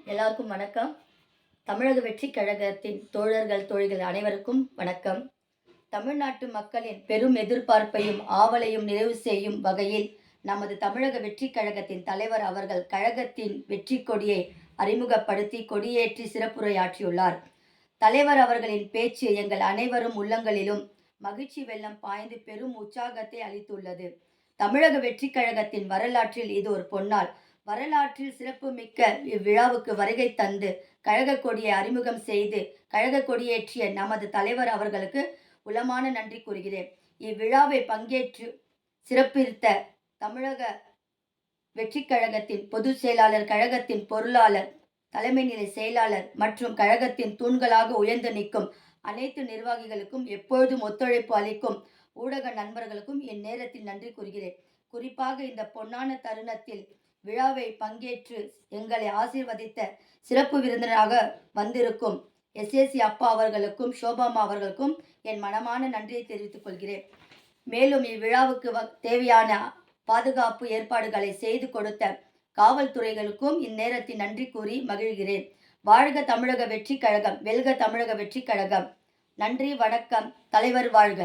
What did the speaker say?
எல்லாருக்கும் வணக்கம். தமிழக வெற்றி கழகத்தின் தோழர்கள் தோழிகள் அனைவருக்கும் வணக்கம். தமிழ்நாட்டு மக்களின் பெரும் எதிர்பார்ப்பையும் ஆவலையும் நிறைவு செய்யும் வகையில் நமது தமிழக வெற்றி கழகத்தின் தலைவர் அவர்கள் கழகத்தின் வெற்றி கொடியை அறிமுகப்படுத்தி கொடியேற்றி சிறப்புரையாற்றியுள்ளார். தலைவர் அவர்களின் பேச்சு எங்கள் அனைவரும் உள்ளங்களிலும் மகிழ்ச்சி வெள்ளம் பாய்ந்து பெரும் உற்சாகத்தை அளித்துள்ளது. தமிழக வெற்றி கழகத்தின் வரலாற்றில் இது ஒரு பொன்னாள். வரலாற்றில் சிறப்புமிக்க இவ்விழாவுக்கு வருகை தந்து கழக கொடியை அறிமுகம் செய்து கழக கொடியேற்றிய நமது தலைவர் அவர்களுக்கு உளமான நன்றி கூறுகிறேன். இவ்விழாவை பங்கேற்று சிறப்பித்த தமிழக வெற்றி கழகத்தின் பொதுச் செயலாளர், கழகத்தின் பொருளாளர், தலைமை நிலை செயலாளர் மற்றும் கழகத்தின் தூண்களாக உயர்ந்து நிற்கும் அனைத்து நிர்வாகிகளுக்கும் எப்பொழுதும் ஒத்துழைப்பு அளிக்கும் ஊடக நண்பர்களுக்கும் இந்நேரத்தில் நன்றி கூறுகிறேன். குறிப்பாக இந்த பொன்னான தருணத்தில் விழாவை பங்கேற்று எங்களை ஆசீர்வதித்த சிறப்பு விருந்தினராக வந்திருக்கும் எஸ்ஏசி அப்பா அவர்களுக்கும் ஷோபாமா அவர்களுக்கும் என் மனமான நன்றியை தெரிவித்துக் கொள்கிறேன். மேலும் இவ்விழாவுக்கு தேவையான பாதுகாப்பு ஏற்பாடுகளை செய்து கொடுத்த காவல்துறைகளுக்கும் இந்நேரத்தில் நன்றி கூறி மகிழ்கிறேன். வாழ்க தமிழக வெற்றி கழகம், வெல்க தமிழக வெற்றி கழகம். நன்றி, வணக்கம். தலைவர் வாழ்க.